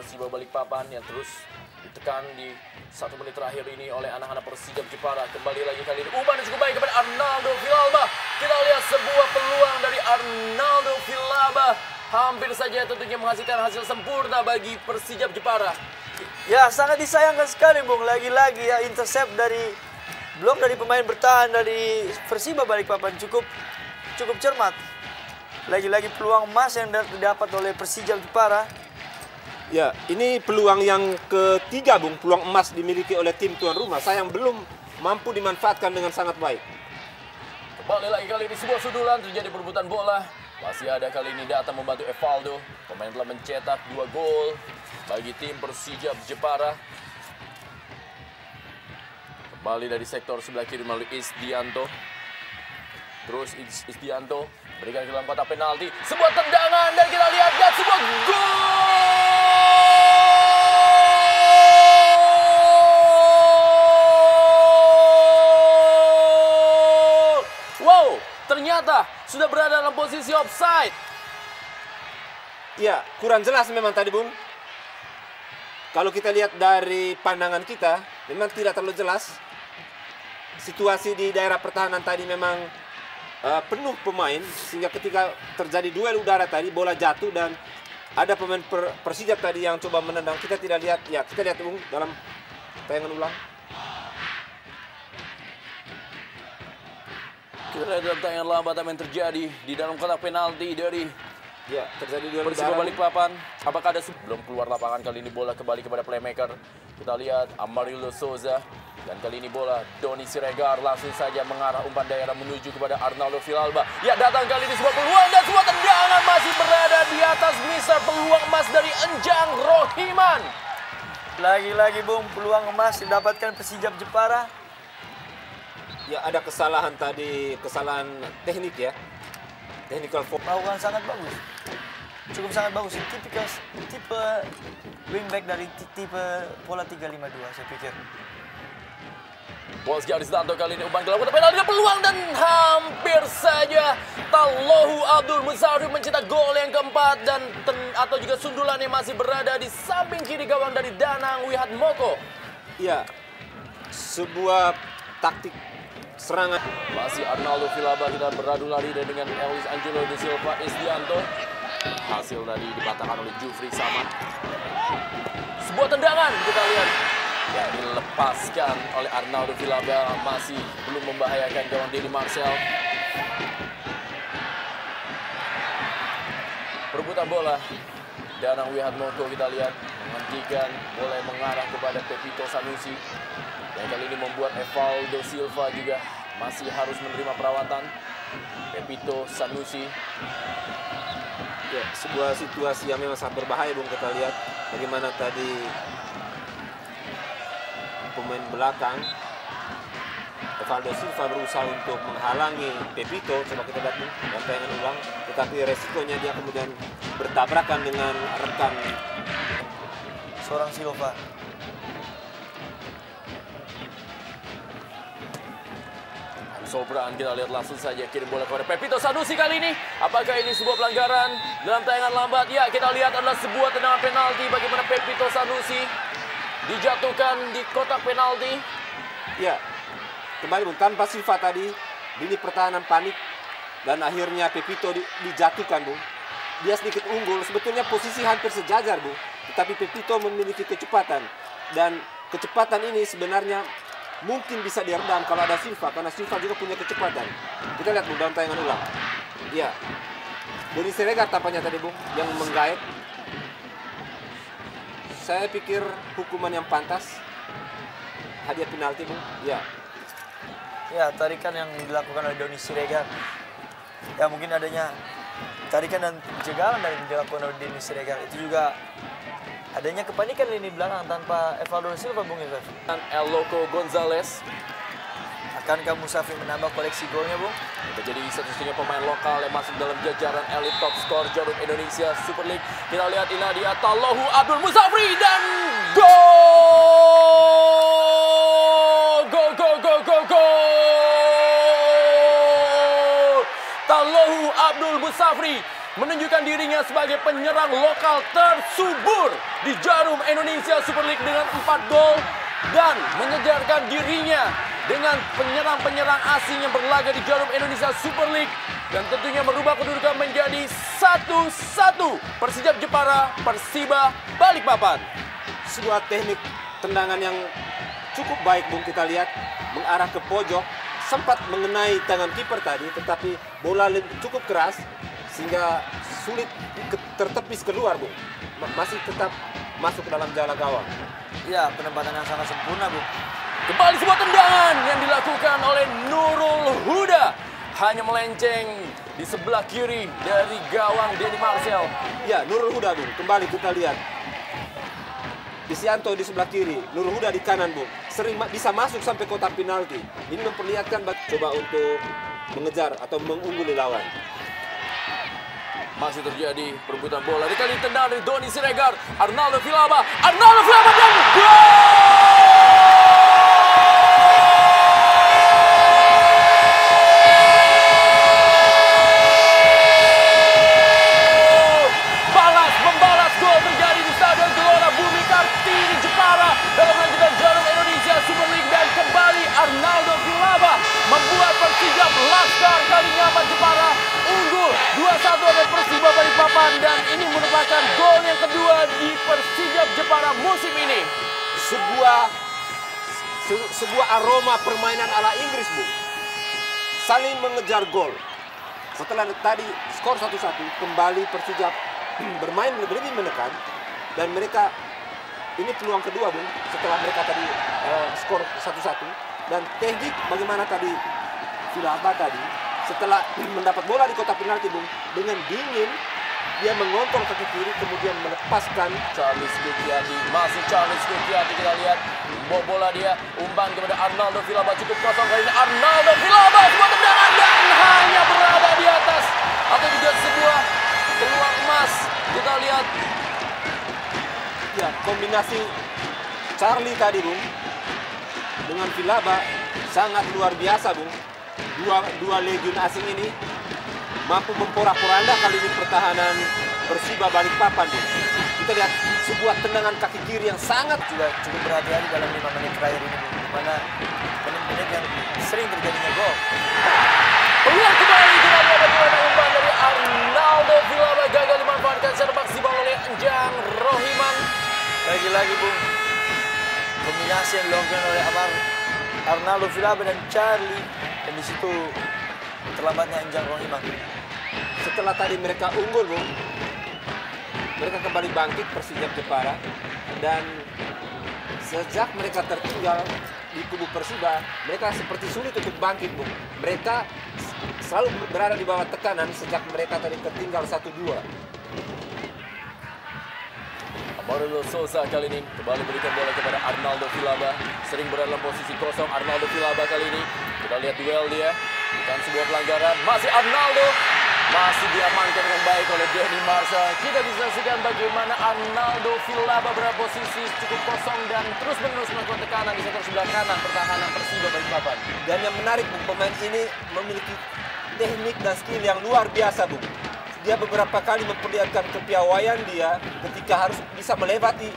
Persiba Balikpapan yang terus ditekan di 1 menit terakhir ini oleh anak-anak Persijap Jepara. Kembali lagi kali ini umpan cukup baik kepada Arnaldo Villalba. Kita lihat sebuah peluang dari Arnaldo Villalba. Hampir saja tentunya menghasilkan hasil sempurna bagi Persijap Jepara. Ya, sangat disayangkan sekali, Bung. Lagi-lagi ya intercept dari pemain bertahan dari Persiba Balikpapan cukup cermat. Lagi-lagi peluang emas yang didapat oleh Persijap Jepara. Ya, ini peluang yang ketiga, Bung. Peluang emas dimiliki oleh tim tuan rumah. Sayang belum mampu dimanfaatkan dengan sangat baik. Kembali lagi kali ini sebuah sundulan, terjadi perebutan bola. Masih ada kali ini datang membantu Evaldo. Pemain telah mencetak 2 gol bagi tim Persijap Jepara. Kembali dari sektor sebelah kiri melalui Isdianto. Terus Isdianto berikan ke dalam kotak penalti. Sebuah tendangan dan kita lihat dan sebuah gol. Wow, ternyata sudah berada dalam posisi offside. Ya, kurang jelas memang tadi, Bung. Kalau kita lihat dari pandangan kita, memang tidak terlalu jelas. Situasi di daerah pertahanan tadi memang penuh pemain, sehingga ketika terjadi duel udara tadi, bola jatuh dan ada pemain Persijap tadi yang coba menendang. Kita tidak lihat, ya kita lihat, Bung, dalam tayangan ulang. Kita lihat dalam tayangan lambat apa yang terjadi di dalam kotak penalti dari terjadi duel Persiba udara. Balikpapan. Apakah ada belum keluar lapangan kali ini, bola kembali kepada playmaker. Kita lihat Amarildo Souza. Dan kali ini bola Doni Siregar langsung saja mengarah umpan daerah menuju kepada Arnaldo Villalba. Ya, datang kali ini sebuah peluang dan sebuah tendangan masih berada di atas misar. Peluang emas dari Enjang Rohiman. Lagi-lagi, Bung, peluang emas didapatkan Persijap Jepara. Ya, ada kesalahan tadi, kesalahan teknik ya. Technical foul. Melakukan sangat bagus. Cukup sangat bagus. Tipe wingback dari tipe pola 3-5-2, saya pikir. Wolski Aristanto kali ini umpan ke dalam kotak penalti, ada peluang dan hampir saja Tallohu Abdul Muzafri mencetak gol yang keempat dan atau juga sundulan yang masih berada di samping kiri gawang dari Danang Wihatmoko. Ya, sebuah taktik serangan. Masih Arnaldo Villalba, kita beradu lari dengan Elvis Angelo de Silva Isdianto. Hasil tadi dipatahkan oleh Jufri Samad. Sebuah tendangan kita lihat. Ya, dilepaskan oleh Arnaldo Villalba, masih belum membahayakan gawang Denny Marcel. Perebutan bola. Danang Wihatmoko kita lihat menghentikan bola yang mengarah kepada Pepito Sanusi. Dan kali ini membuat Evaldo Silva juga masih harus menerima perawatan. Pepito Sanusi. Ya, sebuah situasi yang memang sangat berbahaya, Bung. Kita lihat bagaimana tadi pemain belakang Evaldo Silva berusaha untuk menghalangi Pepito. Coba kita lihat dan tayangan ulang. Tetapi resikonya dia kemudian bertabrakan dengan rekan Seorang Silva. Sobran, kita lihat langsung saja kirim bola kepada Pepito Sanusi kali ini. Apakah ini sebuah pelanggaran dalam tayangan lambat? Ya, kita lihat adalah sebuah tendangan penalti bagaimana Pepito Sanusi dijatuhkan di kotak penalti. Ya, kembali, Bung, tanpa Silva tadi, lini pertahanan panik dan akhirnya Pepito dijatuhkan, Bung. Dia sedikit unggul, sebetulnya posisi hampir sejajar, Bung. Tetapi Pepito memiliki kecepatan dan kecepatan ini sebenarnya mungkin bisa diredam kalau ada Silva, karena Silva juga punya kecepatan. Kita lihat, Bung, dalam tayangan ulang. Ya, Doni Siregar tampaknya tadi, Bung, yang menggait. Saya pikir hukuman yang pantas, hadiah penalti, Bung. Ya. Ya, tarikan yang dilakukan oleh Doni Siregar. Ya, mungkin adanya tarikan dan pencegahan dari dilakukan oleh Doni Siregar. Itu juga adanya kepanikan lini belakang tanpa Evaldo Silva, Bung Yusuf. Dan El Loco Gonzalez. Akankah Musafri menambah koleksi golnya, Bung? Menjadi satu-satunya pemain lokal yang masuk dalam jajaran elit top skor Jarum Indonesia Super League. Kita lihat ini dia Tallohu Abdul Muzafri dan gol! Gol, gol, gol, gol, gol! Tallohu Abdul Muzafri menunjukkan dirinya sebagai penyerang lokal tersubur di Jarum Indonesia Super League dengan 4 gol dan menyejarkan dirinya dengan penyerang-penyerang asing yang berlaga di Jarum Indonesia Super League dan tentunya merubah kedudukan menjadi 1-1 Persijap Jepara Persiba Balikpapan. Sebuah teknik tendangan yang cukup baik, Bung. Kita lihat mengarah ke pojok, sempat mengenai tangan kiper tadi, tetapi bola cukup keras sehingga sulit tertepis keluar, Bung. Masih tetap masuk ke dalam jala gawang. Ya, penempatan yang sangat sempurna, Bu. Kembali sebuah tendangan yang dilakukan oleh Nurul Huda, hanya melenceng di sebelah kiri dari gawang Denny Marcel. Ya, Nurul Huda, Bung. Kembali kita lihat. Disianto di sebelah kiri, Nurul Huda di kanan, Bung. Sering bisa masuk sampai kotak penalti. Ini memperlihatkan coba untuk mengejar atau mengungguli lawan. Masih terjadi perebutan bola. Dikali tendangan dari Doni Siregar, Arnaldo Villalba dan gol! Membalas gol terjadi di Stadion Gelora Bumi Kartini Jepara dalam melanjutkan Jarum Indonesia Super League, dan kembali Arnaldo Villalba membuat Persijap Laskar Kalinyamat Jepara unggul 2-1 oleh Persiba Balikpapan, dan ini merupakan gol yang kedua di Persijap Jepara musim ini. Sebuah aroma permainan ala Inggris, Bu. Saling mengejar gol. Setelah tadi skor 1-1, kembali Persijap bermain lebih menekan, dan mereka ini peluang kedua, Bung, setelah mereka tadi skor 1-1. Dan teknik bagaimana tadi Villalba tadi setelah mendapat bola di kotak penalti, Bung, dengan dingin dia mengontrol kaki kiri kemudian melepaskan Charles Gukiati. Masih Charles Gukiati, kita lihat bola dia umpan kepada Arnaldo Villalba, cukup kosong kali ini. Arnaldo Villalba sebuah tendangan dan hanya berada di atas, atau juga sebuah peluang emas. Kita lihat ya kombinasi Charlie tadi, Bung, dengan Villalba sangat luar biasa, Bung. Dua legion asing ini mampu memporak-poranda kali ini pertahanan Persiba Balikpapan, Bung. Kita lihat sebuah tendangan kaki kiri yang sangat Juga cukup berhati-hati dalam 5 menit terakhir ini, Bu. Di mana menit-menit yang sering terjadinya gol. peluang kembali, kita lihat bagaimana umpan dari Arnaldo Villalba gagal dimanfaatkan secara maksimal oleh Enjang Rohiman. Lagi-lagi, Bung, kombinasi yang dilakukan oleh Arnaldo Villalba dan Charlie, dan di situ terlambatnya Enjang Rohiman. setelah tadi mereka unggul, Bung. Mereka kembali bangkit Persijap Jepara, dan sejak mereka tertinggal di kubu Persiba, mereka seperti sulit untuk bangkit, Bung. Mereka selalu berada di bawah tekanan sejak mereka tadi tertinggal 1-2. Amarillo Souza kali ini kembali berikan bola kepada Arnaldo Villalba, sering berada dalam posisi kosong. Arnaldo Villalba kali ini kita lihat duel dia, bukan sebuah pelanggaran. Masih Arnaldo, masih diamankan dengan baik oleh Denny Marcel. Kita bisa saksikan bagaimana Arnaldo Villalba berada posisi cukup kosong dan terus-menerus melakukan tekanan di sektor sebelah kanan pertahanan Persiba Balikpapan. Dan yang menarik, Bung, pemain ini memiliki teknik dan skill yang luar biasa, Bung. Dia beberapa kali memperlihatkan kepiawaian dia ketika harus bisa melewati